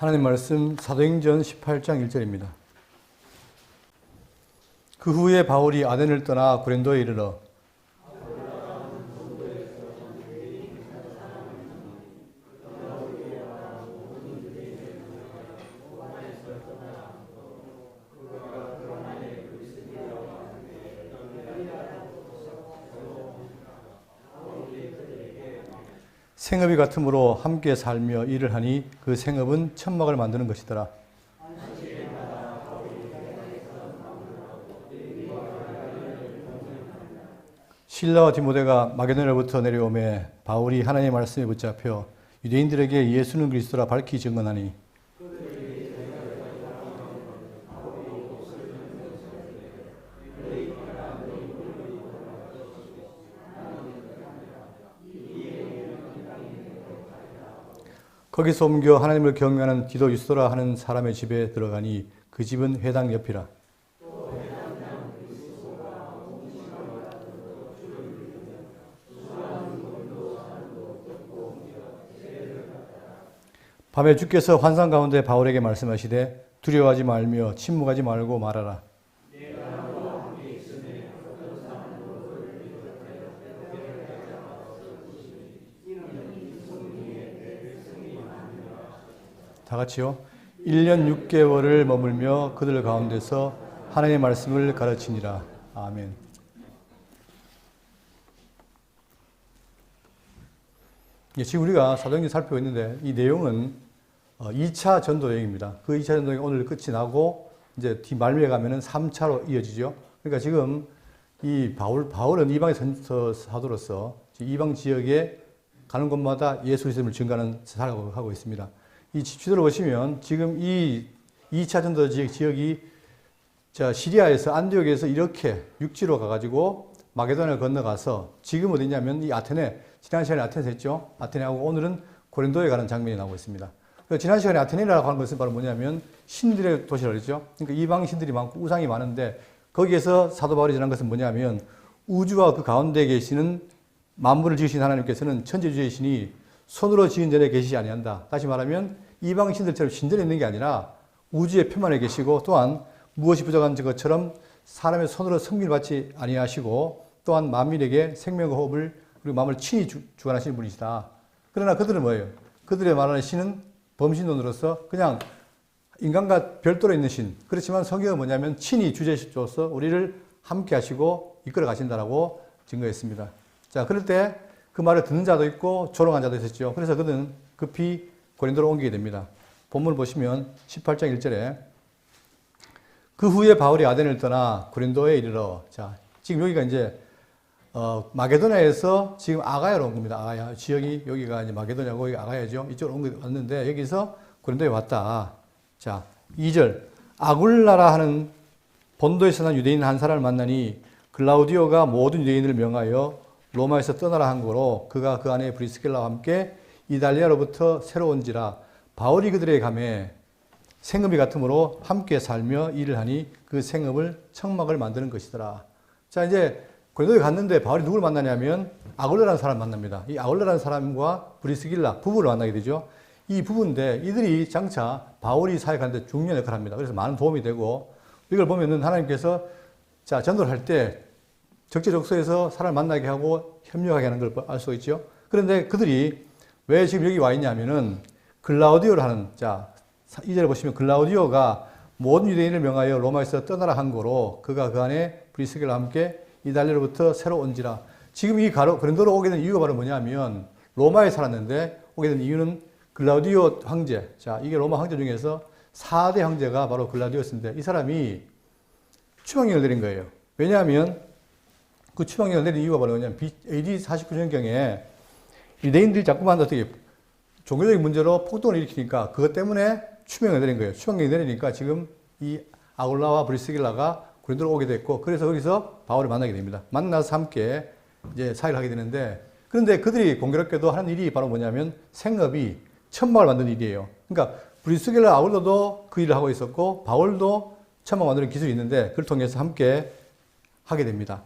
하나님 말씀 사도행전 18장 1절입니다. 그 후에 바울이 아덴을 떠나 고린도에 이르러 생업이 같으므로 함께 살며 일을 하니 그 생업은 천막을 만드는 것이더라. 실라와 디모데가 마게도냐로부터 내려오매 바울이 하나님의 말씀에 붙잡혀 유대인들에게 예수는 그리스도라 밝히 증언하니 거기서 옮겨 하나님을 경외하는 디도 유스도라 하는 사람의 집에 들어가니 그 집은 회당 옆이라. 밤에 주께서 환상 가운데 바울에게 말씀하시되 두려워하지 말며 침묵하지 말고 말하라. 다 같이요. 1년 6개월을 머물며 그들 가운데서 하나님의 말씀을 가르치니라. 아멘. 지금 우리가 사도행전 살펴보고 있는데 이 내용은 2차 전도 여행입니다. 그 2차 전도 여행이 오늘 끝이 나고 이제 뒤 말미에 가면은 3차로 이어지죠. 그러니까 지금 이 바울은 이방의 사도로서 이방 지역에 가는 곳마다 예수 그리스도를 증거하는 사역을 하고 있습니다. 이 지도를 보시면 지금 이 2차 전도 지역이 시리아에서 안디옥에서 이렇게 육지로 가가지고 마게도냐를 건너가서 지금 어디냐면 이 아테네, 지난 시간에 아테네에서 했죠. 아테네하고 오늘은 고린도에 가는 장면이 나오고 있습니다. 지난 시간에 아테네라고 하는 것은 바로 뭐냐면 신들의 도시라고 그랬죠. 그러니까 이방 신들이 많고 우상이 많은데 거기에서 사도 바울이 전한 것은 뭐냐면 우주와 그 가운데 계시는 만물을 지으신 하나님께서는 천지주의신이 손으로 지은 전에 계시지 아니한다. 다시 말하면 이방 신들처럼 신전에 있는 게 아니라 우주의 표면에 계시고 또한 무엇이 부족한 것처럼 사람의 손으로 섬기를 받지 아니하시고 또한 만민에게 생명과 호흡을 그리고 마음을 친히 주관하시는 분이시다. 그러나 그들은 뭐예요? 그들의 말하는 신은 범신론으로서 그냥 인간과 별도로 있는 신. 그렇지만 성경은 뭐냐면 친히 주제주로서 우리를 함께 하시고 이끌어 가신다라고 증거했습니다. 자, 그럴 때 그 말을 듣는 자도 있고 조롱한 자도 있었죠. 그래서 그는 급히 고린도로 옮기게 됩니다. 본문을 보시면 18장 1절에 그 후에 바울이 아덴을 떠나 고린도에 이르러 자, 지금 여기가 이제 마게도냐에서 지금 아가야로 온 겁니다. 아가야 지역이 여기가 이제 마게도냐고 여기 아가야죠. 이쪽으로 왔는데 여기서 고린도에 왔다. 자, 2절 아굴라라 하는 본도에서 난 유대인 한 사람을 만나니 글라우디오가 모든 유대인을 명하여 로마에서 떠나라 한 거로 그가 그 안에 브리스길라와 함께 이달리아로부터 새로 온지라 바울이 그들에게 가매 생업이 같으므로 함께 살며 일을 하니 그 생업을 천막을 만드는 것이더라. 자, 이제 고린도에 갔는데 바울이 누구를 만나냐면 아굴라라는 사람을 만납니다. 이 아굴라라는 사람과 브리스길라 부부를 만나게 되죠. 이 부부인데 이들이 장차 바울이 사역하는데 중요한 역할을 합니다. 그래서 많은 도움이 되고 이걸 보면은 하나님께서 자, 전도를 할 때 적재적소에서 사람을 만나게 하고 협력하게 하는 걸 알 수 있죠. 그런데 그들이 왜 지금 여기 와 있냐면은 글라우디오를 하는 자, 2절에 보시면 글라우디오가 모든 유대인을 명하여 로마에서 떠나라 한 거로 그가 그 안에 브리스길라와 함께 이달리아로부터 새로 온지라. 지금 이 고린도로 오게 된 이유가 바로 뭐냐면 로마에 살았는데 오게 된 이유는 글라우디오 황제. 자, 이게 로마 황제 중에서 4대 황제가 바로 글라우디오였는데 이 사람이 추방령을 내린 거예요. 왜냐하면 그 추방령을 내린 이유가 바로 뭐냐면 AD 49년경에 유대인들이 자꾸만 어떻게 종교적인 문제로 폭동을 일으키니까 그것 때문에 추명을 내린 거예요. 추명을 내리니까 지금 이 아굴라와 브리스길라가 고린도로 오게 됐고 그래서 거기서 바울을 만나게 됩니다. 만나서 함께 이제 사역을 하게 되는데 그런데 그들이 공교롭게도 하는 일이 바로 뭐냐면 생업이 천막을 만드는 일이에요. 그러니까 브리스길라 아굴라도 그 일을 하고 있었고 바울도 천막 만드는 기술이 있는데 그걸 통해서 함께 하게 됩니다.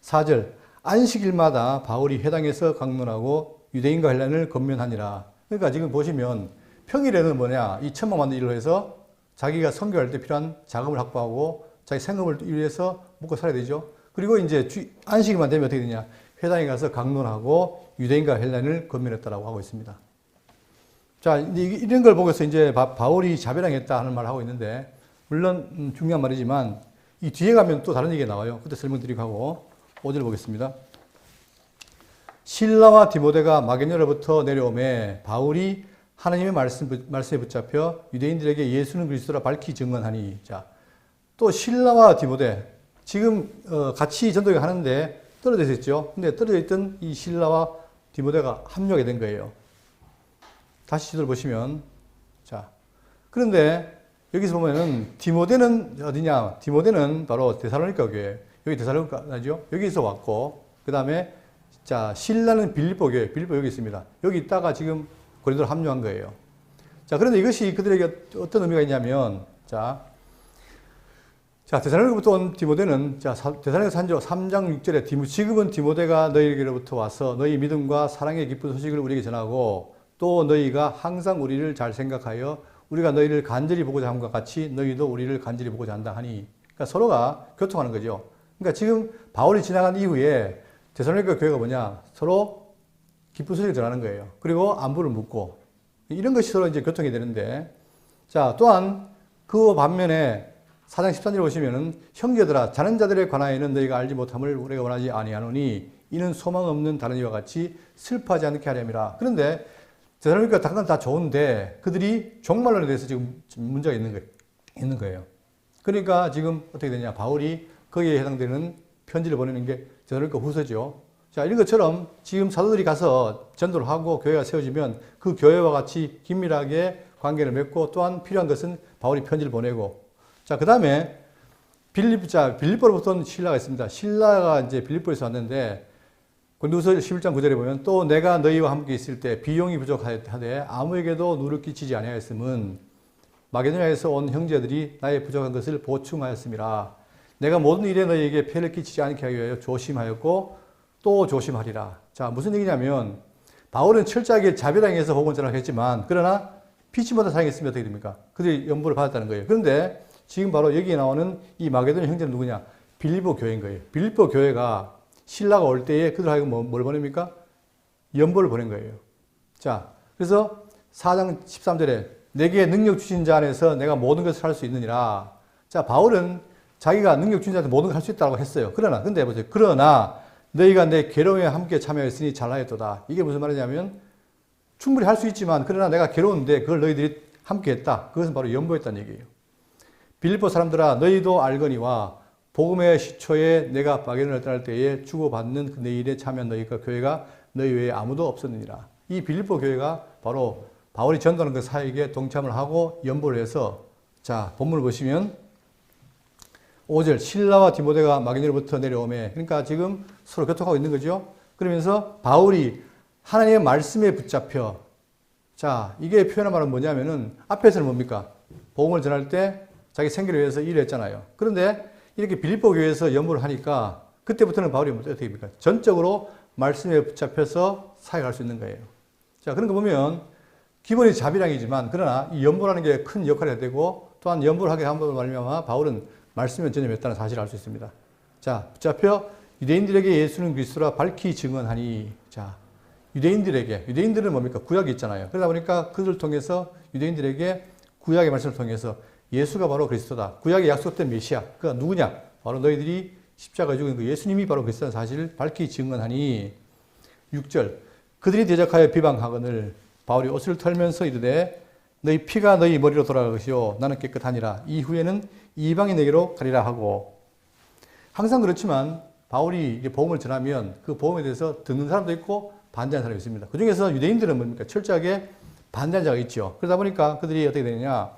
4절 안식일마다 바울이 회당에서 강론하고 유대인과 헬라인을 권면하니라. 그러니까 지금 보시면 평일에는 뭐냐? 이 천막 만든 일로 해서 자기가 선교할 때 필요한 자금을 확보하고 자기 생업을 위해서 먹고 살아야 되죠. 그리고 이제 안식일만 되면 어떻게 되냐? 회당에 가서 강론하고 유대인과 헬라인을 권면했다라고 하고 있습니다. 자, 이런 걸 보고서 이제 바울이 자비랑했다 하는 말을 하고 있는데, 물론 중요한 말이지만 이 뒤에 가면 또 다른 얘기가 나와요. 그때 설명드리고 하고 5절 보겠습니다. 실라와 디모데가 마게도냐로부터 내려오매 바울이 하나님의 말씀에 붙잡혀 유대인들에게 예수는 그리스도라 밝히 증언하니. 자, 또 실라와 디모데 지금 같이 전도를 하는데 떨어져 있었죠. 근데 떨어져 있던 이 실라와 디모데가 합류하게 된 거예요. 다시 지도를 보시면, 자, 그런데 여기서 보면은 디모데는 어디냐? 디모데는 바로 데살로니가 교회. 여기 데살로니가죠. 여기서 왔고, 그 다음에 자, 실라는 빌립보 교회. 빌립보 여기 있습니다. 여기 있다가 지금 고린도로 합류한 거예요. 자, 그런데 이것이 그들에게 어떤 의미가 있냐면, 자, 데살로니가부터 온 디모데는, 자, 데살로니가 산조 3장 6절에 지금은 디모데가 너희에게로부터 와서 너희 믿음과 사랑의 기쁜 소식을 우리에게 전하고 또 너희가 항상 우리를 잘 생각하여 우리가 너희를 간절히 보고자 함과 같이 너희도 우리를 간절히 보고자 한다 하니. 그러니까 서로가 교통하는 거죠. 그러니까 지금 바울이 지나간 이후에 데살로니가 교회가 뭐냐? 서로 기쁜 소식을 전하는 거예요. 그리고 안부를 묻고. 이런 것이 서로 이제 교통이 되는데, 자, 또한 그 반면에 4장 13절에 보시면은 형제들아 자는 자들에 관하여는 너희가 알지 못함을 우리가 원하지 아니하노니 이는 소망 없는 다른 이와 같이 슬퍼하지 않게 하렴이라. 그런데 데살로니가 당장 다 좋은데 그들이 종말론에 대해서 지금 문제가 있는 거예요. 그러니까 지금 어떻게 되냐? 바울이 거기에 해당되는 편지를 보내는 게 데살로니가 후서죠. 자, 이런 것처럼 지금 사도들이 가서 전도를 하고 교회가 세워지면 그 교회와 같이 긴밀하게 관계를 맺고 또한 필요한 것은 바울이 편지를 보내고. 자, 그 다음에 빌립보로부터는 신라가 있습니다. 신라가 이제 빌립보에서 왔는데 고린도후서 11장 9절에 보면 또 내가 너희와 함께 있을 때 비용이 부족하되 아무에게도 누를 끼치지 아니하였음은 마게도냐에서 온 형제들이 나의 부족한 것을 보충하였음이라. 내가 모든 일에 너희에게 폐를 끼치지 않게 하기 위하여 조심하였고 또 조심하리라. 자, 무슨 얘기냐면 바울은 철저하게 자비랑에서 복음을 전하겠지만 그러나 피치보다 사용했으면 어떻게 됩니까? 그들이 연보를 받았다는 거예요. 그런데 지금 바로 여기에 나오는 이 마게도냐 형제는 누구냐? 빌립보 교회인 거예요. 빌립보 교회가 신라가 올 때에 그들 하여금 뭘 보냅니까? 연보를 보낸 거예요. 자, 그래서 4장 13절에 내게 능력 주신 자 안에서 내가 모든 것을 할 수 있느니라. 자, 바울은 자기가 능력 주신 자한테 모든 걸 할 수 있다고 했어요. 근데 보세요. 그러나 너희가 내 괴로움에 함께 참여했으니 잘하였도다. 이게 무슨 말이냐면 충분히 할 수 있지만 그러나 내가 괴로운데 그걸 너희들이 함께 했다. 그것은 바로 연보했다는 얘기예요. 빌립보 사람들아 너희도 알거니와 복음의 시초에 내가 마게도냐를 떠날 때에 주고받는 그 내 일에 참여한 너희가 교회가 너희 외에 아무도 없었느니라. 이 빌립보 교회가 바로 바울이 전도하는 그 사역에 동참을 하고 연보를 해서, 자, 본문을 보시면 5절 실라와 디모데가 마게도냐로부터 내려오매. 그러니까 지금 서로 교통하고 있는 거죠. 그러면서 바울이 하나님의 말씀에 붙잡혀. 자, 이게 표현한 말은 뭐냐면은 앞에서는 뭡니까? 복음을 전할 때 자기 생계를 위해서 일을 했잖아요. 그런데 이렇게 빌립보 교회에서 연보를 하니까 그때부터는 바울이 어떻게 됩니까? 전적으로 말씀에 붙잡혀서 사역할 수 있는 거예요. 자, 그런 거 보면 기본이 자비랑이지만 그러나 이 연보라는 게 큰 역할이 되고 또한 연보를 하게 함으로 말미암아 바울은 말씀에 전념했다는 사실을 알 수 있습니다. 자, 붙잡혀 유대인들에게 예수는 그리스도라 밝히 증언하니. 자, 유대인들은 뭡니까? 구약이 있잖아요. 그러다 보니까 그들을 통해서 유대인들에게 구약의 말씀을 통해서 예수가 바로 그리스도다. 구약의 약속된 메시아. 그가 누구냐? 바로 너희들이 십자가에 죽은 그 예수님이 바로 그리스도라는 사실을 밝히 증언하니. 6절. 그들이 대적하여 비방하거늘 바울이 옷을 털면서 이르되 너희 피가 너희 머리로 돌아갈 것이요 나는 깨끗하니라. 이후에는 이방인에게로 가리라 하고. 항상 그렇지만 바울이 이게 복음을 전하면 그 복음에 대해서 듣는 사람도 있고 반대하는 사람이 있습니다. 그 중에서 유대인들은 뭡니까? 철저하게 반대하는 자가 있죠. 그러다 보니까 그들이 어떻게 되느냐?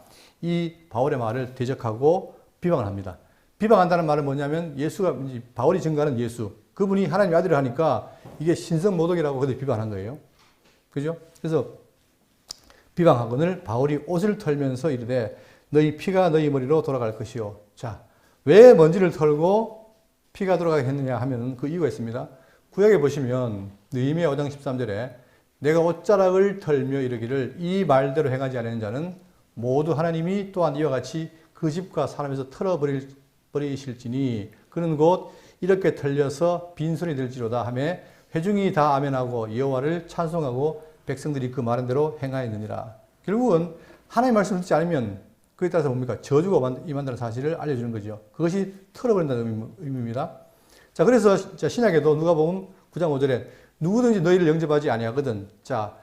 이 바울의 말을 대적하고 비방을 합니다. 비방한다는 말은 뭐냐면 바울이 증거하는 예수, 그분이 하나님의 아들을 하니까 이게 신성모독이라고 그들이 비방한 거예요. 그죠? 그래서 비방하거늘 바울이 옷을 털면서 이르되 너희 피가 너희 머리로 돌아갈 것이요. 자, 왜 먼지를 털고 피가 돌아가게 했느냐 하면 그 이유가 있습니다. 구약에 보시면 느헤미야 5장 13절에 내가 옷자락을 털며 이르기를 이 말대로 행하지 않는 자는 모두 하나님이 또한 이와 같이 그 집과 사람에서 털어버리실지니 그는 곧 이렇게 털려서 빈손이 될지로다 하며 회중이 다 아멘하고 여호와를 찬송하고 백성들이 그 말한 대로 행하였느니라. 결국은 하나님의 말씀을 듣지 않으면 그에 따라서 뭡니까? 저주가 임한다는 사실을 알려주는 거죠. 그것이 털어버린다는 의미입니다. 자, 그래서 신약에도 누가복음 9장 5절에 누구든지 너희를 영접하지 아니하거든. 자,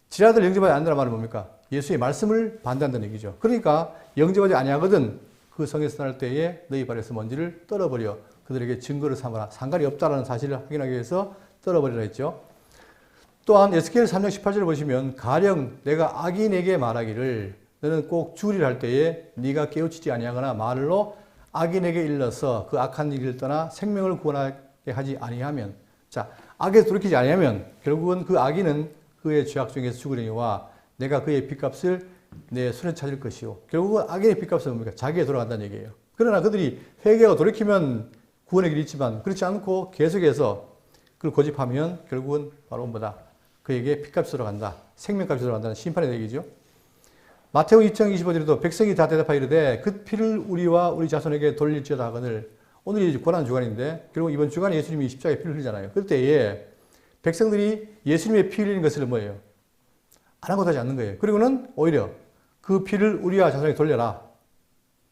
지라들 영접하지 않는다는 말은 뭡니까? 예수의 말씀을 반대한다는 얘기죠. 그러니까 영접하지 아니하거든 그 성에서 떠날 때에 너희 발에서 먼지를 떨어버려 그들에게 증거를 삼아라. 상관이 없다는 사실을 확인하기 위해서 떨어버리라 했죠. 또한 에스겔 3장 18절을 보시면 가령 내가 악인에게 말하기를 너는 꼭 죽으리라 할 때에 네가 깨우치지 아니하거나 말로 악인에게 일러서 그 악한 일을 떠나 생명을 구원하게 하지 아니하면, 자, 악에서 돌이키지 아니하면 결국은 그 악인은 그의 죄악 중에서 죽으려니와 내가 그의 빚값을 내 손에 찾을 것이요. 결국은 악인의 빚값은 뭡니까? 자기에 돌아간다는 얘기예요. 그러나 그들이 회개하고 돌이키면 구원의 길이 있지만 그렇지 않고 계속해서 그걸 고집하면 결국은 바로 뭐다? 그에게 빚값이 돌아간다. 생명값이 돌아간다는 심판의 얘기죠. 마태복음 2장 25절에도 백성이 다 대답하이르되 그 피를 우리와 우리 자손에게 돌릴지어다 하거늘. 오늘이 고난 주간인데 결국 이번 주간에 예수님이 십자가에 피를 흘리잖아요. 그때에 백성들이 예수님의 피 흘리는 것을 뭐예요? 아랑곳하지 않는 거예요. 그리고는 오히려 그 피를 우리와 자손에게 돌려라.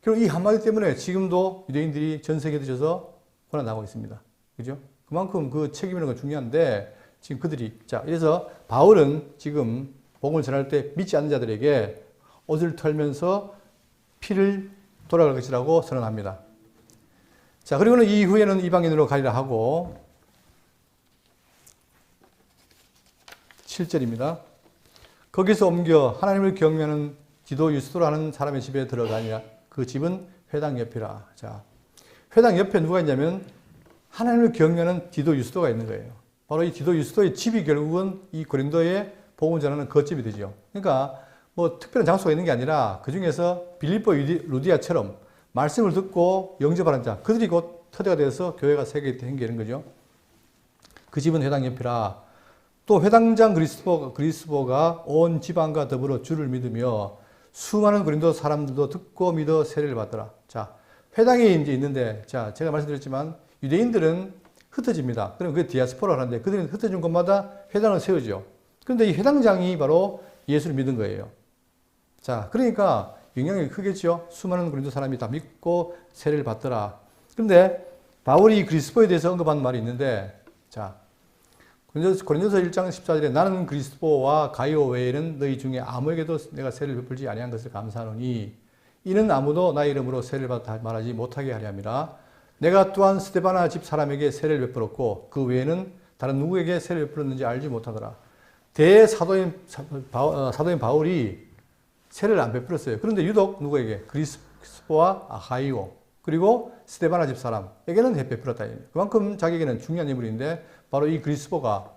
결국 이 한마디 때문에 지금도 유대인들이 전 세계에 드셔서 고난 당하고 있습니다. 그죠? 그만큼 그 책임 있는 건 중요한데 지금 그들이, 자, 그래서 바울은 지금 복음을 전할 때 믿지 않는 자들에게 옷을 털면서 피를 돌아갈 것이라고 선언합니다. 자, 그리고는 이후에는 이방인으로 가리라 하고 7절입니다. 거기서 옮겨 하나님을 경외하는 디도 유스도라는 사람의 집에 들어가니라. 그 집은 회당 옆이라. 자, 회당 옆에 누가 있냐면 하나님을 경외하는 디도 유스도가 있는 거예요. 바로 이 디도 유스도의 집이 결국은 이 고린도의 복음을 전하는 거집이 되죠. 그러니까 뭐 특별한 장소가 있는 게 아니라 그 중에서 빌립보 루디아처럼 말씀을 듣고 영접하는 자, 그들이 곧 터대가 되어서 교회가 생기는 거죠. 그 집은 회당 옆이라. 또 회당장 그리스보가 온 지방과 더불어 주를 믿으며 수많은 고린도 사람들도 듣고 믿어 세례를 받더라. 자, 회당이 이제 있는데, 자, 제가 말씀드렸지만 유대인들은 흩어집니다. 그럼 그게 디아스포라를 하는데 그들은 흩어진 곳마다 회당을 세우죠. 그런데 이 회당장이 바로 예수를 믿은 거예요. 자, 그러니까 영향력이 크겠죠. 수많은 고린도 사람이 다 믿고 세례를 받더라. 그런데 바울이 그리스도에 대해서 언급한 말이 있는데, 자, 고린도서 1장 14절에 나는 그리스도와 가이오 외에는 너희 중에 아무에게도 내가 세례를 베풀지 아니한 것을 감사하노니 이는 아무도 나의 이름으로 세례를 받아 말하지 못하게 하려 함이라. 내가 또한 스데바나 집 사람에게 세례를 베풀었고 그 외에는 다른 누구에게 세례를 베풀었는지 알지 못하더라. 대사도인 바울이 세례를 안 베풀었어요. 그런데 유독 누구에게? 그리스도와 가이오 그리고 스데바나 집 사람에게는 베풀었다. 그만큼 자기에게는 중요한 인물인데 바로 이 그리스도가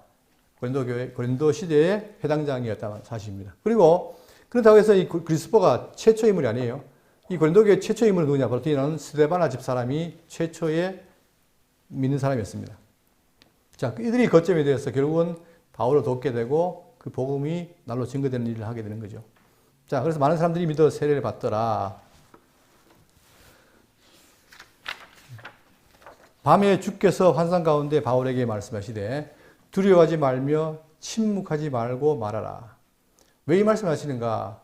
고린도 시대의 회당장이었다는 사실입니다. 그리고 그렇다고 해서 이 그리스도가 최초 인물이 아니에요. 이 고린도교의 최초 인물은 누구냐? 바로 뒤에는 스데바나 집 사람이 최초의 믿는 사람이었습니다. 자, 이들이 거점이 되어서 결국은 바울을 돕게 되고 그 복음이 날로 증거되는 일을 하게 되는 거죠. 자, 그래서 많은 사람들이 믿어 세례를 받더라. 밤에 주께서 환상 가운데 바울에게 말씀하시되 두려워하지 말며 침묵하지 말고 말하라. 왜 이 말씀을 하시는가?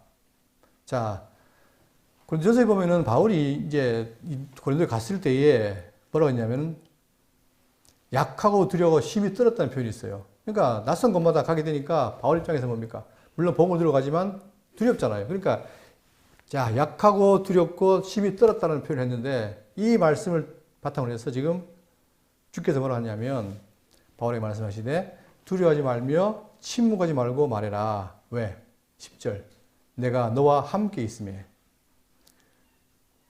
자, 고린도서에 보면은 바울이 이제 고린도에 갔을 때에 뭐라고 했냐면 약하고 두려워 심히 떨었다는 표현이 있어요. 그러니까 낯선 곳마다 가게 되니까 바울 입장에서 뭡니까? 물론 복음을 들어가지만 두렵잖아요. 그러니까 자, 약하고 두렵고 심히 떨었다는 표현을 했는데 이 말씀을 바탕으로 해서 지금 주께서 뭐라 하냐면 바울에게 말씀하시되 두려워하지 말며 침묵하지 말고 말해라. 왜? 10절 내가 너와 함께 있음에.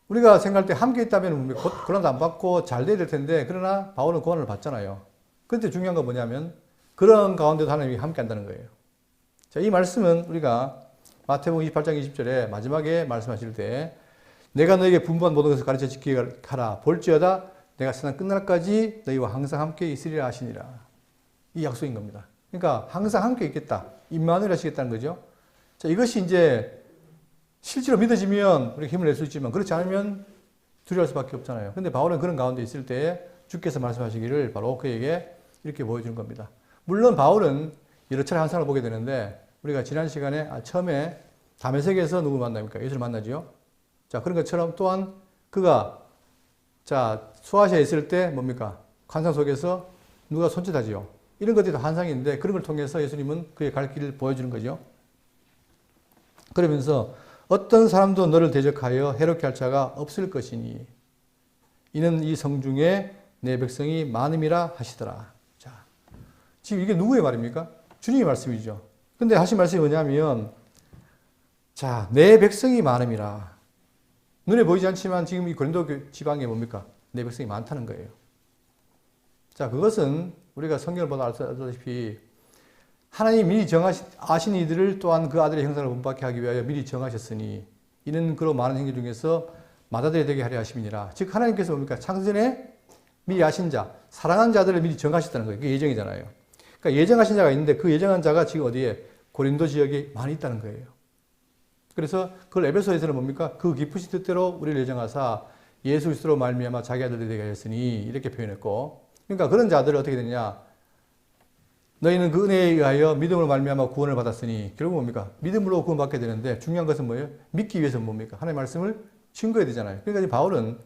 우리가 생각할 때 함께 있다면 고난도 안 받고 잘 돼야 될 텐데 그러나 바울은 고난을 받잖아요. 그런데 중요한 건 뭐냐면 그런 가운데도 하나님이 함께 한다는 거예요. 자, 이 말씀은 우리가 마태복음 28장 20절에 마지막에 말씀하실 때 내가 너에게 분부한 모든 것을 가르쳐 지키게 하라. 볼지어다 내가 세상 끝날까지 너희와 항상 함께 있으리라 하시니라. 이 약속인 겁니다. 그러니까 항상 함께 있겠다. 임마누엘 하시겠다는 거죠. 자, 이것이 이제 실제로 믿어지면 우리가 힘을 낼 수 있지만 그렇지 않으면 두려워할 수밖에 없잖아요. 근데 바울은 그런 가운데 있을 때에 주께서 말씀하시기를 바로 그에게 이렇게 보여주는 겁니다. 물론 바울은 여러 차례 한 사람을 보게 되는데 우리가 지난 시간에 처음에 다메섹에서 누구 만납니까? 예수를 만나지요. 자, 그런 것처럼 또한 그가 자, 수아시아에 있을 때 뭡니까? 환상 속에서 누가 손짓하지요. 이런 것들이 다 환상인데 그런 걸 통해서 예수님은 그의 갈 길을 보여주는 거죠. 그러면서 어떤 사람도 너를 대적하여 해롭게 할 자가 없을 것이니 이는 이 성중에 내 백성이 많음이라 하시더라. 자, 지금 이게 누구의 말입니까? 주님의 말씀이죠. 근데 하신 말씀이 뭐냐면 자, 내 백성이 많음이라. 눈에 보이지 않지만 지금 이 고린도 지방에 뭡니까? 내 백성이 많다는 거예요. 자, 그것은 우리가 성경을 보다 알다시피 하나님이 미리 아신 이들을 또한 그 아들의 형상을 본받게 하기 위하여 미리 정하셨으니 이는 그로 많은 행위 중에서 맏아들이 되게 하려 하심이니라. 즉 하나님께서 뭡니까? 창세전에 미리 아신 자, 사랑한 자들을 미리 정하셨다는 거예요. 그게 예정이잖아요. 그러니까 예정하신 자가 있는데 그 예정한 자가 지금 어디에? 고린도 지역에 많이 있다는 거예요. 그래서 그걸 에베소에서는 뭡니까? 그 깊으신 뜻대로 우리를 예정하사 예수 그리스도로 말미암아 자기 아들들이 되게 하였으니 이렇게 표현했고, 그러니까 그런 자들을 어떻게 되냐? 너희는 그 은혜에 의하여 믿음으로 말미암아 구원을 받았으니 결국 뭡니까? 믿음으로 구원받게 되는데 중요한 것은 뭐예요? 믿기 위해서는 뭡니까? 하나님의 말씀을 증거해야 되잖아요. 그러니까 바울은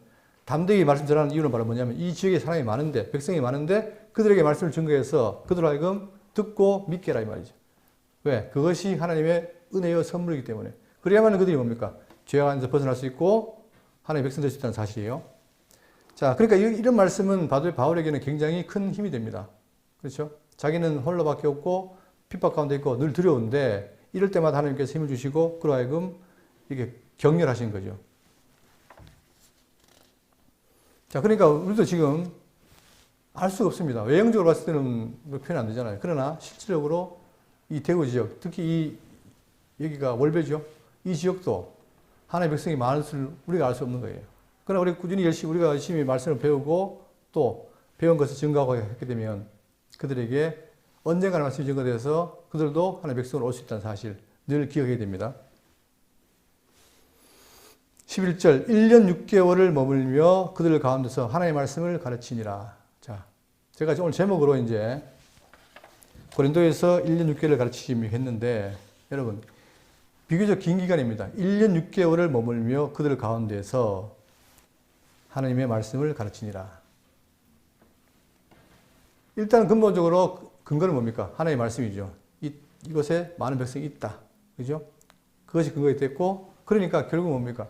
담대히 말씀 전하는 이유는 바로 뭐냐면 이 지역에 사람이 많은데 백성이 많은데 그들에게 말씀을 증거해서 그들로 하여금 듣고 믿게 하라 이 말이죠. 왜? 그것이 하나님의 은혜의 선물이기 때문에. 그래야만 그들이 뭡니까? 죄악 안에서 벗어날 수 있고 하나님의 백성 될 수 있다는 사실이에요. 자, 그러니까 이런 말씀은 바울에게는 굉장히 큰 힘이 됩니다. 그렇죠? 자기는 홀로밖에 없고 핍박 가운데 있고 늘 두려운데 이럴 때마다 하나님께서 힘을 주시고 그로 하여금 이게 격렬하신 거죠. 자, 그러니까 우리도 지금 알 수가 없습니다. 외형적으로 봤을 때는 표현 안 되잖아요. 그러나 실질적으로 이 대구 지역, 특히 여기가 월배죠. 이 지역도 하나님의 백성이 많을 줄 우리가 알 수 없는 거예요. 그러나 우리 꾸준히 우리가 열심히 말씀을 배우고 또 배운 것을 증거하고 했게 되면 그들에게 언젠가는 말씀이 증거돼서 그들도 하나님의 백성으로 올 수 있다는 사실 늘 기억해야 됩니다. 11절 1년 6개월을 머물며 그들 가운데서 하나님의 말씀을 가르치니라. 자, 제가 오늘 제목으로 이제 고린도에서 1년 6개월을 가르치심이 했는데 여러분 비교적 긴 기간입니다. 1년 6개월을 머물며 그들 가운데서 하나님의 말씀을 가르치니라. 일단 근본적으로 근거는 뭡니까? 하나님의 말씀이죠. 이곳에 많은 백성이 있다. 그죠? 그것이 근거가 됐고, 그러니까 결국 뭡니까?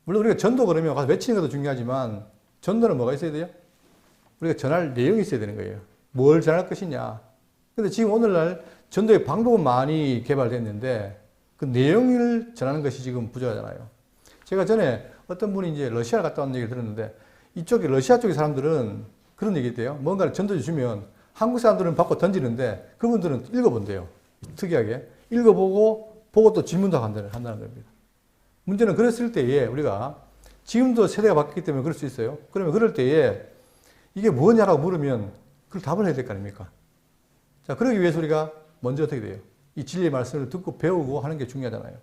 물론 우리가 전도 그러면 가서 외치는 것도 중요하지만, 전도는 뭐가 있어야 돼요? 우리가 전할 내용이 있어야 되는 거예요. 뭘 전할 것이냐. 근데 지금 오늘날 전도의 방법은 많이 개발됐는데, 그 내용을 전하는 것이 지금 부족하잖아요. 제가 전에 어떤 분이 이제 러시아를 갔다 온 얘기를 들었는데, 이쪽에 러시아 쪽의 사람들은 그런 얘기 있대요. 뭔가를 전도해 주면 한국 사람들은 받고 던지는데 그분들은 읽어본대요. 특이하게. 읽어보고 보고 또 질문도 한다는 겁니다. 문제는 그랬을 때에 우리가 지금도 세대가 바뀌기 때문에 그럴 수 있어요. 그러면 그럴 때에 이게 뭐냐라고 물으면 그걸 답을 해야 될 거 아닙니까? 자, 그러기 위해서 우리가 먼저 어떻게 돼요? 이 진리의 말씀을 듣고 배우고 하는 게 중요하잖아요.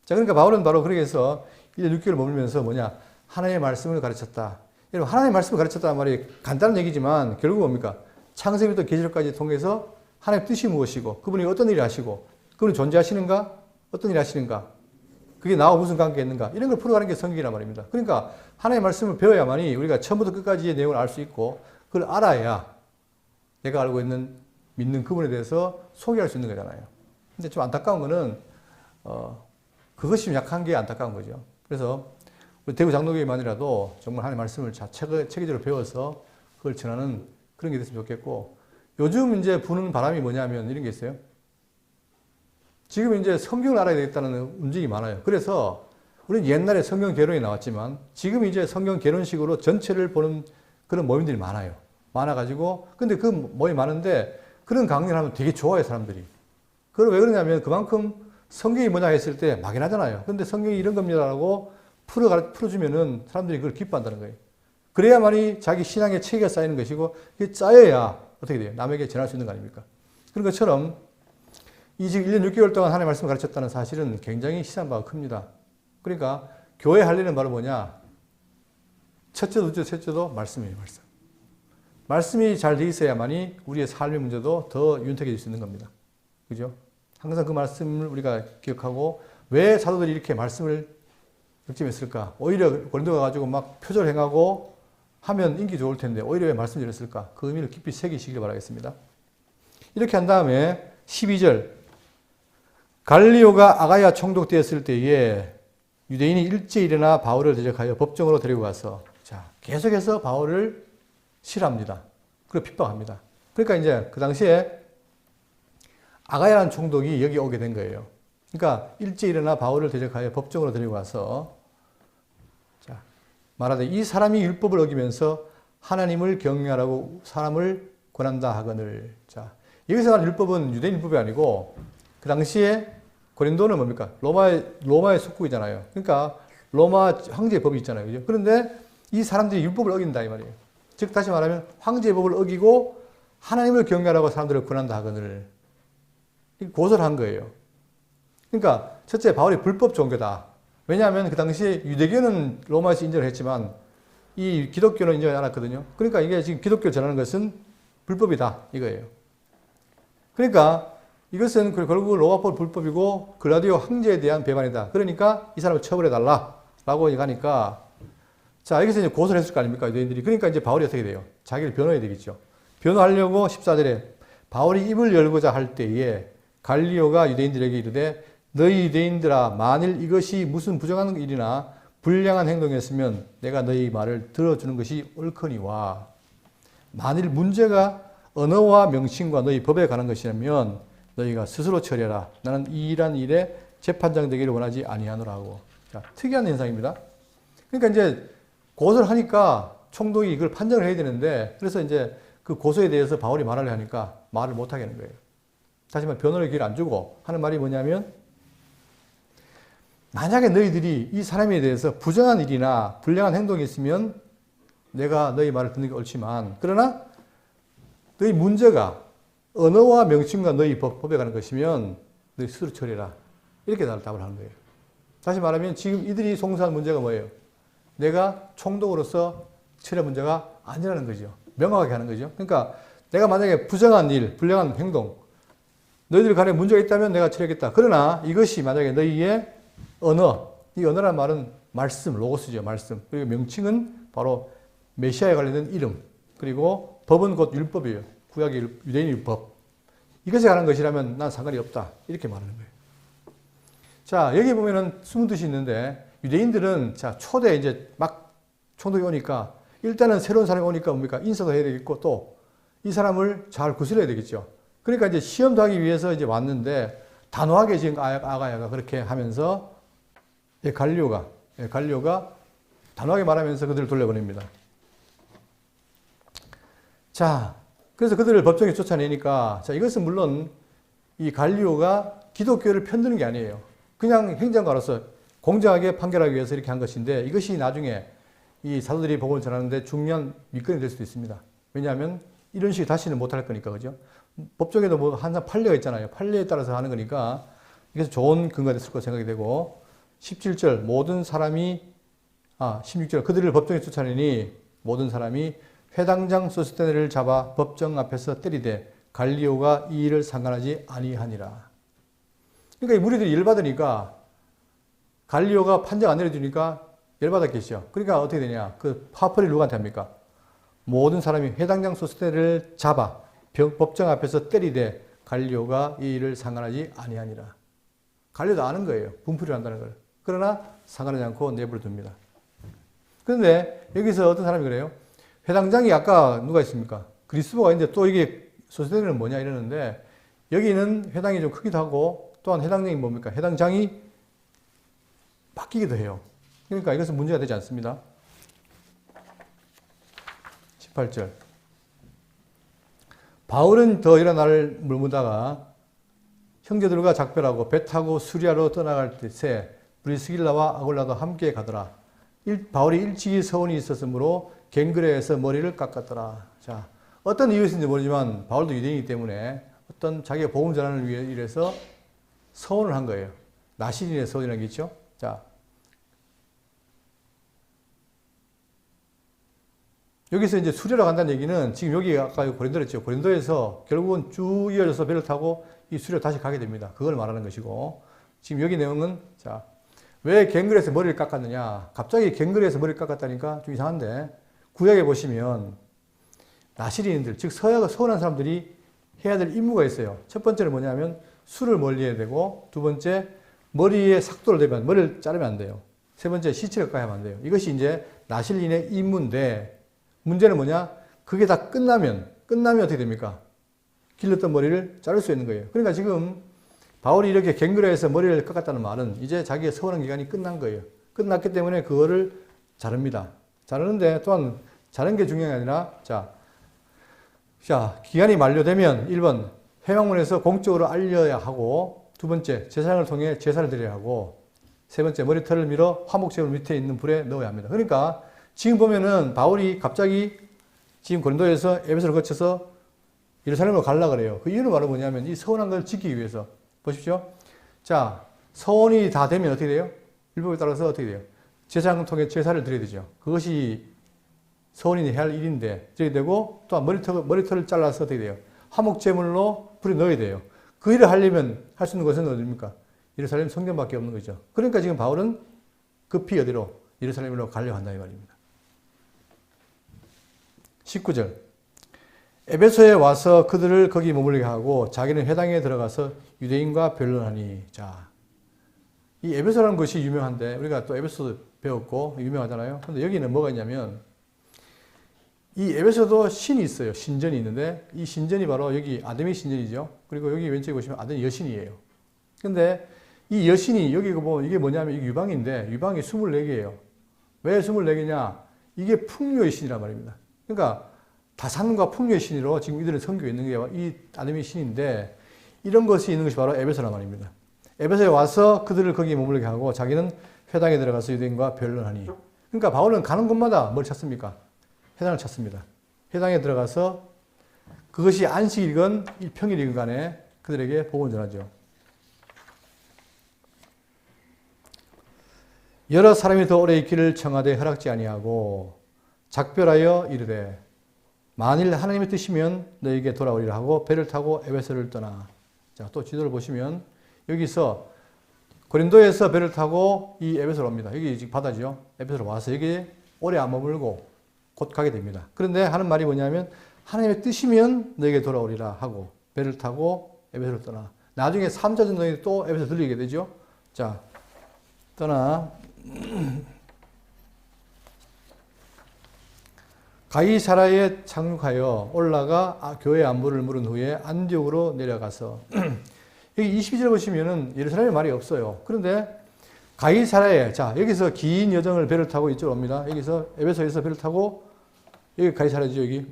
자, 그러니까 바울은 바로 그렇게 해서 1년 6개월 머물면서 뭐냐? 하나님의 말씀을 가르쳤다. 여러분, 하나님의 말씀을 가르쳤다는 말이 간단한 얘기지만 결국 뭡니까? 창세기부터 계시록까지 통해서 하나님의 뜻이 무엇이고 그분이 어떤 일을 하시고 그분이 존재하시는가? 어떤 일을 하시는가? 그게 나와 무슨 관계가 있는가? 이런 걸 풀어가는 게 성경이란 말입니다. 그러니까 하나님의 말씀을 배워야만이 우리가 처음부터 끝까지의 내용을 알 수 있고 그걸 알아야 내가 알고 있는 믿는 그분에 대해서 소개할 수 있는 거잖아요. 근데 좀 안타까운 거는 그것이 좀 약한 게 안타까운 거죠. 그래서 우리 대구 장로교회만이라도 정말 하나님의 말씀을 체계적으로 배워서 그걸 전하는 그런 게 됐으면 좋겠고, 요즘 이제 부는 바람이 뭐냐면 이런 게 있어요. 지금 이제 성경을 알아야 되겠다는 움직임이 많아요. 그래서 우리는 옛날에 성경 개론이 나왔지만 지금 이제 성경 개론식으로 전체를 보는 그런 모임들이 많아요. 많아가지고, 근데 그 모임이 많은데 그런 강연을 하면 되게 좋아해, 사람들이. 그걸 왜 그러냐면 그만큼 성경이 뭐냐 했을 때 막연하잖아요. 근데 성경이 이런 겁니다라고 풀어주면은 사람들이 그걸 기뻐한다는 거예요. 그래야만이 자기 신앙의 체계가 쌓이는 것이고, 그게 쌓여야 어떻게 돼요? 남에게 전할 수 있는 거 아닙니까? 그런 것처럼 이 지금 1년 6개월 동안 하나님의 말씀을 가르쳤다는 사실은 굉장히 시사한 바가 큽니다. 그러니까 교회 할 일은 바로 뭐냐? 첫째도 둘째도 셋째도 말씀이에요. 말씀. 말씀이 잘 돼 있어야만이 우리의 삶의 문제도 더 윤택해질 수 있는 겁니다. 그죠? 항상 그 말씀을 우리가 기억하고 왜 사도들이 이렇게 말씀을 역점했을까? 오히려 고린도 가가지고 막 표절 행하고 하면 인기 좋을 텐데 오히려 왜 말씀 드렸을까? 그 의미를 깊이 새기시길 바라겠습니다. 이렇게 한 다음에 12절 갈리오가 아가야 총독되었을 때에 유대인이 일제히 일어나 바울을 대적하여 법정으로 데리고 가서 자 계속해서 바울을 실합니다. 그리고 핍박합니다. 그러니까 이제 그 당시에 아가야라는 총독이 여기 오게 된 거예요. 그러니까 일제히 일어나 바울을 대적하여 법정으로 데리고 가서 자 말하되 이 사람이 율법을 어기면서 하나님을 경외하라고 사람을 권한다 하거늘. 자 여기서 말하는 율법은 유대인 율법이 아니고 그 당시에 고린도는 뭡니까? 로마의 속국이잖아요. 그러니까 로마 황제의 법이 있잖아요. 그죠? 그런데 이 사람들이 율법을 어긴다 이 말이에요. 즉 다시 말하면 황제의 법을 어기고 하나님을 경외하라고 사람들을 권한다 하거늘. 고소를 한 거예요. 그러니까 첫째 바울이 불법 종교다. 왜냐하면 그 당시에 유대교는 로마에서 인정을 했지만 이 기독교는 인정을 안 했거든요. 그러니까 이게 지금 기독교를 전하는 것은 불법이다 이거예요. 그러니까 이것은 결국 로마법 불법이고 글라디오 황제에 대한 배반이다. 그러니까 이 사람을 처벌해달라라고 하니까 자 여기서 이제 고소를 했을 거 아닙니까 유대인들이. 그러니까 이제 바울이 어떻게 돼요? 자기를 변호해야 되겠죠. 변호하려고 14절에 바울이 입을 열고자 할 때에 갈리오가 유대인들에게 이르되 너희 유대인들아 만일 이것이 무슨 부정한 일이나 불량한 행동이었으면 내가 너희 말을 들어주는 것이 옳거니와 만일 문제가 언어와 명칭과 너희 법에 관한 것이라면 너희가 스스로 처리하라. 나는 이 일한 일에 재판장 되기를 원하지 아니하노라고. 자, 특이한 현상입니다. 그러니까 이제 고소를 하니까 총독이 이걸 판정을 해야 되는데 그래서 이제 그 고소에 대해서 바울이 말을 하니까 말을 못 하게 하는 거예요. 다시 말해 변호의 기회를 안 주고 하는 말이 뭐냐면 만약에 너희들이 이 사람에 대해서 부정한 일이나 불량한 행동이 있으면 내가 너희 말을 듣는 게 옳지만 그러나 너희 문제가 언어와 명칭과 너희 법에 관한 것이면 너희 스스로 처리해라. 이렇게 답을 하는 거예요. 다시 말하면 지금 이들이 송사한 문제가 뭐예요? 내가 총독으로서 처리할 문제가 아니라는 거죠. 명확하게 하는 거죠. 그러니까 내가 만약에 부정한 일, 불량한 행동 너희들 간에 문제가 있다면 내가 처리하겠다. 그러나 이것이 만약에 너희의 언어, 이 언어란 말은 말씀, 로고스죠. 말씀. 그리고 명칭은 바로 메시아에 관련된 이름. 그리고 법은 곧 율법이에요. 구약의 유대인 율법. 이것에 관한 것이라면 난 상관이 없다. 이렇게 말하는 거예요. 자, 여기 보면은 숨은 뜻이 있는데 유대인들은 자, 초대 이제 막 총독이 오니까 일단은 새로운 사람이 오니까 뭡니까? 인사도 해야 되겠고 또 이 사람을 잘 구슬해야 되겠죠. 그러니까 이제 시험도 하기 위해서 이제 왔는데 단호하게 지금 아가야가 그렇게 하면서 갈리오가 단호하게 말하면서 그들을 돌려보냅니다. 자, 그래서 그들을 법정에 쫓아내니까 자, 이것은 물론 이 갈리오가 기독교를 편드는 게 아니에요. 그냥 행정가로서 공정하게 판결하기 위해서 이렇게 한 것인데 이것이 나중에 이 사도들이 복음을 전하는데 중요한 밑거름이 될 수도 있습니다. 왜냐하면 이런 식이 다시는 못할 거니까, 그죠? 법정에도 뭐 항상 판례가 있잖아요. 판례에 따라서 하는 거니까 이것은 좋은 근거가 됐을 거라 생각이 되고 17절 모든 사람이 16절 그들을 법정에 쫓아내니 모든 사람이 회당장 소스테네를 잡아 법정 앞에서 때리되 갈리오가 이 일을 상관하지 아니하니라. 그러니까 이 무리들이 열받으니까 갈리오가 판정 안 내려주니까 열받았겠죠. 그러니까 어떻게 되냐. 그 파벌이 누구한테 합니까? 모든 사람이 회당장 소스테네를 잡아 법정 앞에서 때리되 갈리오가 이 일을 상관하지 아니하니라. 갈리오도 아는 거예요. 분풀이를 한다는 걸. 그러나 상관하지 않고 내버려 둡니다. 그런데 여기서 어떤 사람이 그래요? 회당장이 아까 누가 있습니까? 그리스도가 있는데 또 이게 소스테네는 뭐냐 이러는데 여기는 회당이 좀 크기도 하고 또한 회당장이 뭡니까? 회당장이 바뀌기도 해요. 그러니까 이것은 문제가 되지 않습니다. 18절 바울은 더 일어나를 물무다가 형제들과 작별하고 배 타고 수리아로 떠나갈 때새 브리스길라와 아굴라도 함께 가더라. 바울이 일찍이 서원이 있었으므로 갱그레에서 머리를 깎았더라. 자, 어떤 이유에서인지 모르지만 바울도 유대인이기 때문에 어떤 자기가 복음 전환을 위해서 서원을 한 거예요. 나실인의 서원이라는 게 있죠. 자, 여기서 이제 수료로 간다는 얘기는 지금 여기 아까 고린도로 했죠. 고린도에서 결국은 쭉 이어져서 배를 타고 이 수료 다시 가게 됩니다. 그걸 말하는 것이고, 지금 여기 내용은, 자, 왜 갱글에서 머리를 깎았느냐. 갑자기 갱글에서 머리를 깎았다니까 좀 이상한데, 구약에 보시면 나시린인들, 즉 서운한 사람들이 해야 될 임무가 있어요. 첫 번째는 뭐냐면 술을 멀리해야 되고, 두 번째 머리에 삭도를 대면 머리를 자르면 안 돼요. 세 번째 시체를 까야만 안 돼요. 이것이 이제 나실린의 임무인데, 문제는 뭐냐? 그게 다 끝나면 어떻게 됩니까? 길렀던 머리를 자를 수 있는 거예요. 그러니까 지금 바울이 이렇게 갱그레에서 머리를 깎았다는 말은 이제 자기의 서원한 기간이 끝난 거예요. 끝났기 때문에 그거를 자릅니다. 자르는데 또한 자른 게 중요한 게 아니라 자, 기간이 만료되면 1번 회막문에서 공적으로 알려야 하고, 두 번째 제사장을 통해 제사를 드려야 하고, 세 번째 머리털을 밀어 화목제물 밑에 있는 불에 넣어야 합니다. 그러니까 지금 보면은 바울이 갑자기 지금 고린도에서 에베소를 거쳐서 예루살렘으로 가려고 그래요. 그 이유는 바로 뭐냐면 이 서원한 걸 지키기 위해서. 보십시오. 자, 서원이 다 되면 어떻게 돼요? 율법에 따라서 어떻게 돼요? 제사장을 통해 제사를 드려야 되죠. 그것이 서원인이 해야 할 일인데, 저기 되고, 또한 머리털을 잘라서 어떻게 돼요? 화목제물로 불에 넣어야 돼요. 그 일을 하려면 할 수 있는 것은 어디입니까? 예루살렘 성전밖에 없는 거죠. 그러니까 지금 바울은 급히 어디로? 예루살렘으로 가려고 한다 이 말입니다. 19절. 에베소에 와서 그들을 거기 머물게 하고 자기는 회당에 들어가서 유대인과 변론하니. 자, 이 에베소라는 것이 유명한데 우리가 또 에베소 배웠고 유명하잖아요. 근데 여기는 뭐가 있냐면 이 에베소도 신이 있어요. 신전이 있는데 이 신전이 바로 여기 아데미 신전이죠. 그리고 여기 왼쪽에 보시면 아데미 여신이에요. 근데 이 여신이 여기 보면 이게 뭐냐면 이게 유방인데 유방이 24개예요. 왜 24개냐? 이게 풍요의 신이란 말입니다. 그러니까 다산과 풍요의 신으로 지금 이들은 섬기고 있는 게 이 아데미 신인데 이런 것이 있는 것이 바로 에베소란 말입니다. 에베소에 와서 그들을 거기 머물게 하고 자기는 회당에 들어가서 유대인과 변론하니. 그러니까 바울은 가는 곳마다 뭘 찾습니까? 회당을 찾습니다. 회당에 들어가서 그것이 안식이건 평일이건 간에 그들에게 복음을 전하죠. 여러 사람이 더 오래 있기를 청하되 허락지 아니하고 작별하여 이르되 만일 하나님의 뜻이면 너에게 돌아오리라 하고 배를 타고 에베소를 떠나. 자, 또 지도를 보시면 여기서 고린도에서 배를 타고 이 에베소로 옵니다. 여기 지금 바다죠. 에베소로 와서 여기 오래 안 머물고 곧 가게 됩니다. 그런데 하는 말이 뭐냐면 하나님의 뜻이면 너에게 돌아오리라 하고 배를 타고 에베소를 떠나. 나중에 3차 전도에 또 에베소 들리게 되죠. 자, 떠나. 가이사라에 착륙하여 올라가 교회 안부를 물은 후에 안디옥으로 내려가서 여기 22절 보시면은 예루살렘에 말이 없어요. 그런데 가이사라에, 자, 여기서 긴 여정을 배를 타고 이쪽으로 옵니다. 여기서 에베소에서 배를 타고 여기 가이사라죠. 여기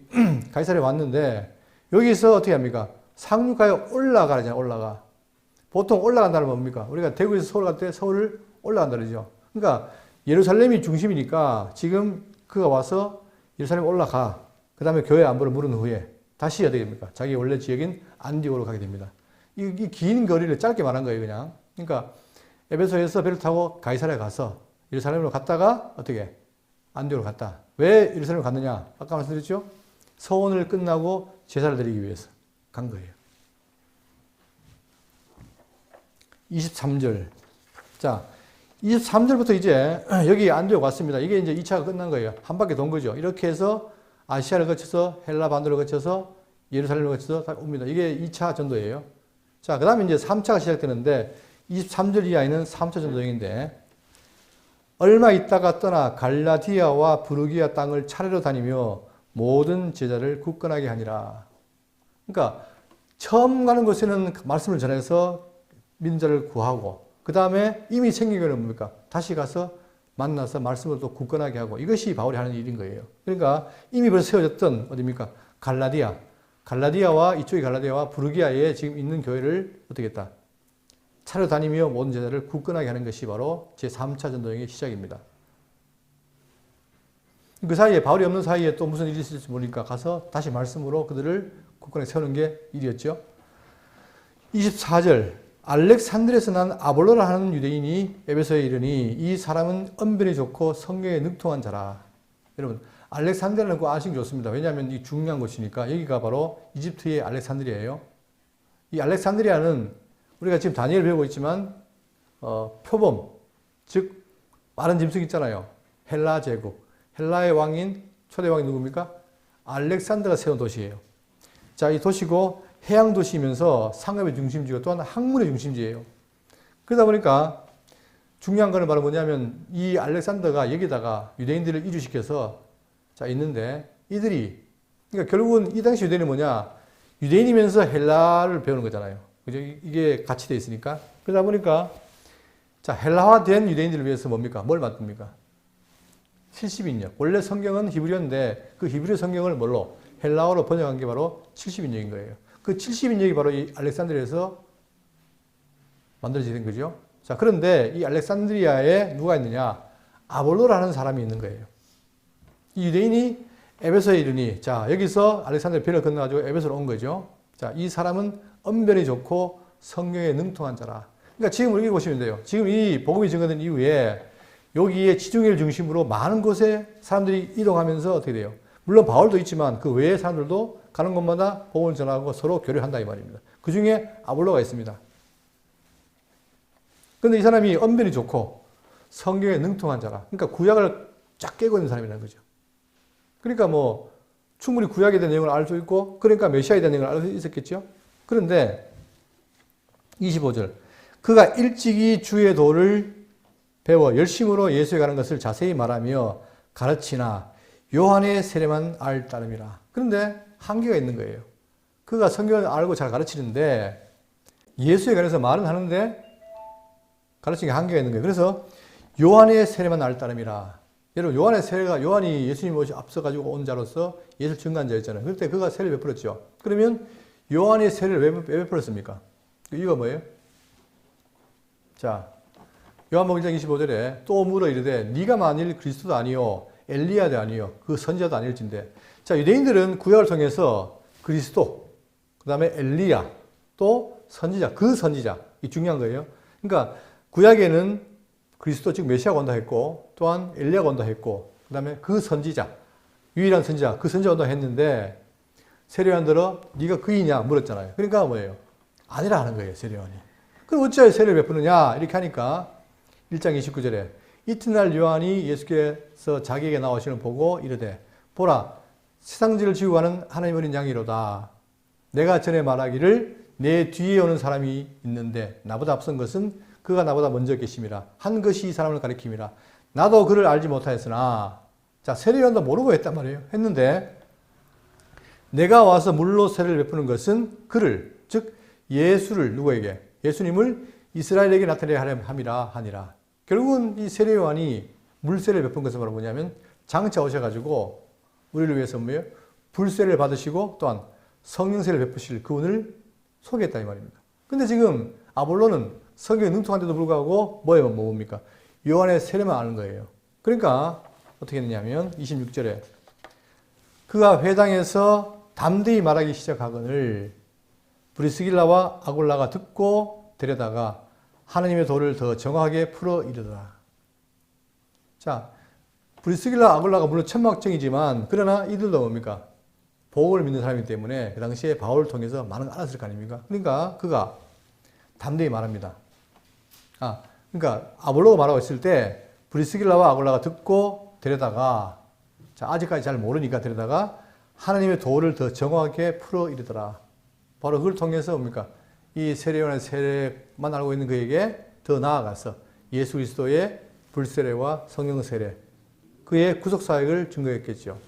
가이사라에 왔는데 여기서 어떻게 합니까? 상륙하여 올라가잖아요. 올라가. 보통 올라간다는 건 뭡니까? 우리가 대구에서 서울 갈 때 서울을 올라간다 그러죠. 그러니까 예루살렘이 중심이니까 지금 그가 와서 예루살렘 올라가. 그 다음에 교회 안부를 물은 후에 다시 어떻게 됩니까? 자기 원래 지역인 안디옥으로 가게 됩니다. 이 긴 거리를 짧게 말한 거예요, 그냥. 그러니까 에베소에서 배를 타고 가이사랴에 가서 예루살렘으로 갔다가 어떻게? 안디옥으로 갔다. 왜 예루살렘으로 갔느냐? 아까 말씀드렸죠? 서원을 끝나고 제사를 드리기 위해서 간 거예요. 23절. 자, 23절부터 이제 여기 안디옥 왔습니다. 이게 이제 2차가 끝난 거예요. 한 바퀴 돈 거죠. 이렇게 해서 아시아를 거쳐서 헬라 반도를 거쳐서 예루살렘을 거쳐서 옵니다. 이게 2차 전도예요. 자, 그 다음에 이제 3차가 시작되는데 23절 이하에는 3차 전도 여행인데 얼마 있다가 떠나 갈라디아와 부르기아 땅을 차례로 다니며 모든 제자를 굳건하게 하니라. 그러니까 처음 가는 곳에는 말씀을 전해서 민자를 구하고 그 다음에 이미 생긴 거는 뭡니까? 다시 가서 만나서 말씀을 또 굳건하게 하고 이것이 바울이 하는 일인 거예요. 그러니까 이미 벌써 세워졌던 어디입니까? 갈라디아와 이쪽이 갈라디아와 부르기아에 지금 있는 교회를 어떻게 했다? 차례 다니며 모든 제자를 굳건하게 하는 것이 바로 제3차 전도여행의 시작입니다. 그 사이에 바울이 없는 사이에 또 무슨 일이 있을지 모르니까 가서 다시 말씀으로 그들을 굳건하게 세우는 게 일이었죠. 24절 알렉산드리아에서 난 아볼로라 하는 유대인이 에베소에 이르니 이 사람은 언변이 좋고 성경에 능통한 자라. 여러분 알렉산드리아는 꼭 아시기 좋습니다. 왜냐하면 이 중요한 곳이니까. 여기가 바로 이집트의 알렉산드리아예요. 이 알렉산드리아는 우리가 지금 다니엘 배우고 있지만 표범, 즉 빠른 짐승 있잖아요. 헬라 제국, 헬라의 왕인 초대 왕이 누굽니까? 알렉산더가 세운 도시예요. 자, 이 도시고 해양 도시이면서 상업의 중심지고 또한 학문의 중심지예요. 그러다 보니까 중요한 거는 바로 뭐냐면 이 알렉산더가 여기다가 유대인들을 이주시켜서 자 있는데 이들이 그러니까 결국은 이 당시 유대인이 뭐냐? 유대인이면서 헬라를 배우는 거잖아요. 그죠? 이게 같이 돼 있으니까. 그러다 보니까 자, 헬라화된 유대인들을 위해서 뭡니까? 뭘 만듭니까? 70인역. 원래 성경은 히브리어인데 그 히브리 성경을 뭘로? 헬라어로 번역한 게 바로 70인역인 거예요. 그 70인역이 바로 이 알렉산드리아에서 만들어진 거죠. 자, 그런데 이 알렉산드리아에 누가 있느냐? 아볼로라는 사람이 있는 거예요. 이 유대인이 에베소에 이르니, 자, 여기서 알렉산드리아 배를 건너가지고 에베소로 온 거죠. 자, 이 사람은 언변이 좋고 성경에 능통한 자라. 그러니까 지금 여기 보시면 돼요. 지금 이 복음이 증거된 이후에 여기에 지중해를 중심으로 많은 곳에 사람들이 이동하면서 어떻게 돼요? 물론 바울도 있지만 그 외의 사람들도 가는 곳마다 복음을 전하고 서로 교류한다 이 말입니다. 그 중에 아볼로가 있습니다. 그런데 이 사람이 언변이 좋고 성경에 능통한 자라. 그러니까 구약을 쫙 깨고 있는 사람이라는 거죠. 그러니까 뭐 충분히 구약에 대한 내용을 알 수 있고 그러니까 메시아에 대한 내용을 알 수 있었겠죠. 그런데 25절 그가 일찍이 주의 도를 배워 열심으로 예수에 가는 것을 자세히 말하며 가르치나 요한의 세례만 알 따름이라. 그런데 한계가 있는 거예요. 그가 성경을 알고 잘 가르치는데 예수에 관해서 말은 하는데 가르치는 게 한계가 있는 거예요. 그래서 요한의 세례만 알 따름이라. 여러분 요한의 세례가 요한이 예수님 앞서가지고 온 자로서 예수를 증거한 자였잖아요. 그때 그가 세례를 베풀었죠. 그러면 요한의 세례를 왜 베풀었습니까? 이유가 뭐예요? 자, 요한복음 1장 25절에 또 물어 이르되 네가 만일 그리스도도 아니요 엘리야도 아니요 그 선지자도 아닐진데. 자, 유대인들은 구약을 통해서 그리스도, 그 다음에 엘리야, 또 선지자, 그 선지자 이 중요한 거예요. 그러니까 구약에는 그리스도 즉 메시아가 온다 했고 또한 엘리야가 온다 했고 그 다음에 그 선지자, 유일한 선지자, 그 선지자가 온다 했는데 세례요한 들어 네가 그이냐 물었잖아요. 그러니까 뭐예요? 아니라 하는 거예요. 세례요한이. 그럼 어찌하여 세례를 베푸느냐 이렇게 하니까 1장 29절에 이튿날 요한이 예수께서 자기에게 나오시는 보고 이르되 보라 세상지를 지고 가는 하나님 어린 양이로다. 내가 전에 말하기를 내 뒤에 오는 사람이 있는데 나보다 앞선 것은 그가 나보다 먼저 계심이라. 한 것이 이 사람을 가리킴이라. 나도 그를 알지 못하였으나. 자, 세례요한도 모르고 했단 말이에요. 했는데 내가 와서 물로 세례를 베푸는 것은 그를 즉 예수를 누구에게? 예수님을 이스라엘에게 나타내야 함이라 하니라. 결국은 이 세례요한이 물세례를 베푼 것은 바로 뭐냐면 장차 오셔가지고 우리를 위해서 뭐예요? 불세례를 받으시고 또한 성령세례를 베푸실 그분을 소개했다 이 말입니다. 근데 지금 아볼로는 성경에 능통한데도 불구하고 뭡니까? 요한의 세례만 아는 거예요. 그러니까 어떻게 했냐면 26절에 그가 회당에서 담대히 말하기 시작하거늘 브리스길라와 아굴라가 듣고 데려다가 하나님의 도를 더 정확하게 풀어 이르더라. 자, 브리스길라 아굴라가 물론 천막정이지만 그러나 이들도 뭡니까? 복음을 믿는 사람이기 때문에 그 당시에 바울을 통해서 많은 걸 알았을 거 아닙니까? 그러니까 그가 담대히 말합니다. 그러니까 아볼로가 말하고 있을 때 브리스길라와 아굴라가 듣고 데려다가 자, 아직까지 잘 모르니까 데려다가 하나님의 도를 더 정확하게 풀어 이르더라. 바로 그걸 통해서 뭡니까? 이 세례요한의 세례만 알고 있는 그에게 더 나아가서 예수 그리스도의 불세례와 성령 세례, 그의 구속사역을 증거했겠죠.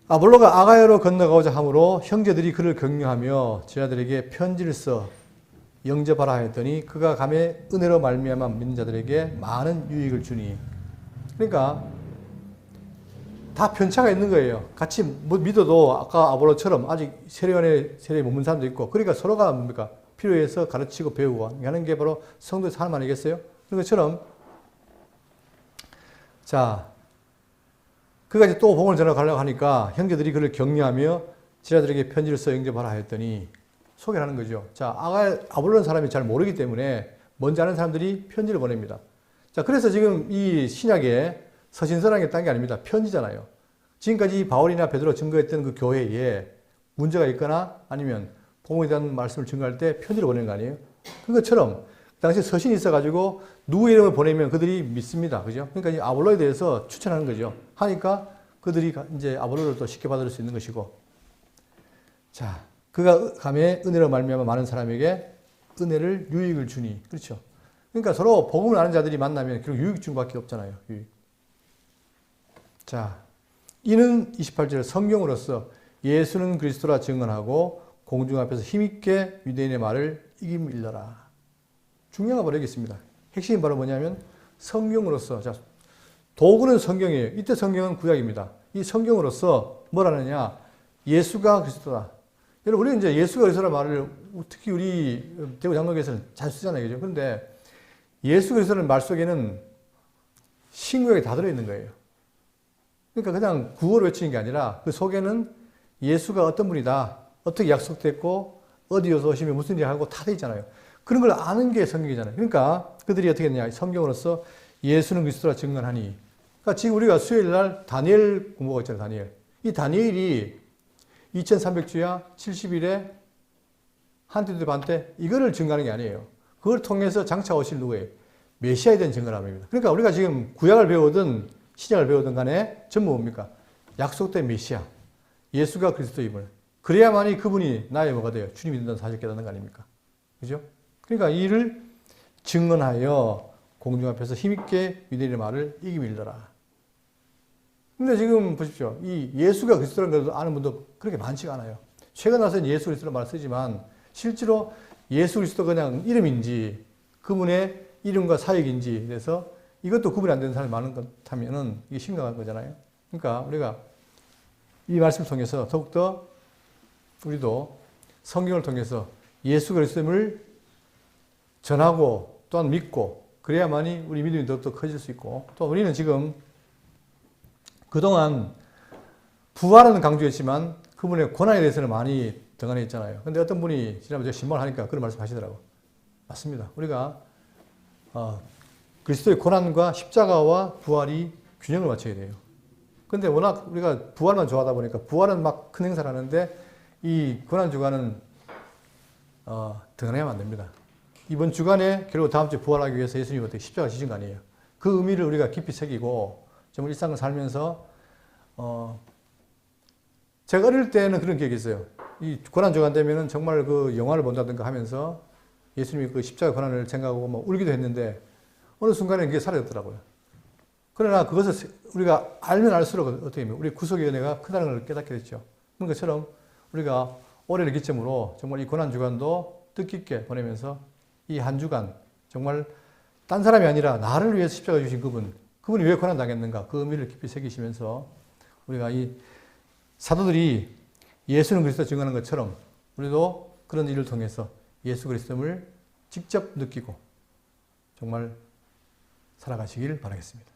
아볼로가 아가야로 건너가고자 하므로 형제들이 그를 격려하며 제자들에게 편지를 써 영접하라 했더니 그가 감에 은혜로 말미암아 믿는 자들에게 많은 유익을 주니. 그러니까 다 편차가 있는 거예요. 같이 믿어도 아까 아볼로처럼 아직 세례요한의 세례에 머문 사람도 있고 그러니까 서로가 뭡니까? 필요해서 가르치고 배우고 하는 게 바로 성도의 삶 아니겠어요? 그런 것처럼 자, 그가 이제 또 복음을 전하려고 하니까 형제들이 그를 격려하며 지라들에게 편지를 써 영접하라 했더니 소개를 하는 거죠. 자, 아볼로는 사람이 잘 모르기 때문에 먼저 아는 사람들이 편지를 보냅니다. 자, 그래서 지금 이 신약에 서신서라는 게 딴 게 아닙니다. 편지잖아요. 지금까지 바울이나 베드로 증거했던 그 교회에 문제가 있거나 아니면 복음에 대한 말씀을 증거할 때 편지를 보내는 거 아니에요? 그것처럼 당시 서신이 있어가지고 누구 이름을 보내면 그들이 믿습니다. 그죠? 그러니까 이 아볼로에 대해서 추천하는 거죠. 하니까 그들이 이제 아볼로를 또 쉽게 받을 수 있는 것이고. 자, 그가 감에 은혜로 말미암아 많은 사람에게 은혜를 유익을 주니. 그렇죠? 그러니까 서로 복음을 아는 자들이 만나면 결국 유익 준 밖에 없잖아요. 유익. 자, 이는 28절 성경으로서 예수는 그리스도라 증언하고 공중 앞에서 힘있게 유대인의 말을 이기밀더라. 중요한 거 바로 여기 있습니다. 핵심이 바로 뭐냐면 성경으로서. 자, 도구는 성경이에요. 이때 성경은 구약입니다. 이 성경으로서 뭘 하느냐? 예수가 그리스도다. 여러분, 우리는 이제 예수가 그리스도라는 말을 특히 우리 대구 장로교에서는 잘 쓰잖아요. 그죠? 그런데 예수 그리스도라는 말 속에는 신구약이 다 들어있는 거예요. 그러니까 그냥 구호를 외치는 게 아니라 그 속에는 예수가 어떤 분이다. 어떻게 약속됐고 어디에서 오시면 무슨 일 하고 다 돼 있잖아요. 그런 걸 아는 게 성경이잖아요. 그러니까 그들이 어떻게 했냐. 성경으로서 예수는 그리스도라 증언하니. 그러니까 지금 우리가 수요일 날 다니엘 공부가 있잖아요. 다니엘. 이 다니엘이 2300주야 70일에 한때도 반때 이거를 증거하는 게 아니에요. 그걸 통해서 장차 오실 누구예요? 메시아에 대한 증거를 합니다. 그러니까 우리가 지금 구약을 배우든 신약을 배우든 간에 전부 뭡니까? 약속된 메시아. 예수가 그리스도임을. 그래야만이 그분이 나의 뭐가 돼요? 주님이 된다는 사실 깨닫는 거 아닙니까? 그죠? 그러니까 이를 증언하여 공중 앞에서 힘있게 유대인의 말을 이기밀더라. 근데 지금 보십시오. 이 예수가 그리스도라는 걸 아는 분도 그렇게 많지가 않아요. 최근 와서는 예수 그리스도라는 말을 쓰지만 실제로 예수 그리스도 그냥 이름인지 그분의 이름과 사역인지 그래서 이것도 구분이 안 되는 사람이 많은 것 같으면은 이게 심각한 거잖아요. 그러니까 우리가 이 말씀을 통해서 더욱더 우리도 성경을 통해서 예수 그리스도를 전하고 또한 믿고 그래야만이 우리 믿음이 더욱더 커질 수 있고 또 우리는 지금 그동안 부활은 강조했지만 그분의 고난에 대해서는 많이 등한해 있잖아요. 근데 어떤 분이 지난번에 제가 신방을 하니까 그런 말씀 하시더라고요. 맞습니다. 우리가 그리스도의 고난과 십자가와 부활이 균형을 맞춰야 돼요. 근데 워낙 우리가 부활만 좋아하다 보니까 부활은 막 큰 행사를 하는데 이 고난 주간은 등한하면 안 됩니다. 이번 주간에 결국 다음 주에 부활하기 위해서 예수님이 어떻게 십자가 지신 거 아니에요. 그 의미를 우리가 깊이 새기고 정말 일상을 살면서 제가 어릴 때는 그런 기억이 있어요. 이 고난 주간 되면은 정말 그 영화를 본다든가 하면서 예수님이 그 십자가 고난을 생각하고 막 울기도 했는데 어느 순간에 그게 사라졌더라고요. 그러나 그것을 우리가 알면 알수록 어떻게 하면 우리 구속의 은혜가 크다는 걸 깨닫게 됐죠. 그런 것처럼 우리가 올해를 기점으로 정말 이 고난 주간도 뜻깊게 보내면서 이 한 주간 정말 딴 사람이 아니라 나를 위해서 십자가 주신 그분이 왜 고난 당했는가 그 의미를 깊이 새기시면서 우리가 이 사도들이 예수는 그리스도 증언하는 것처럼 우리도 그런 일을 통해서 예수 그리스도를 직접 느끼고 정말 살아가시길 바라겠습니다.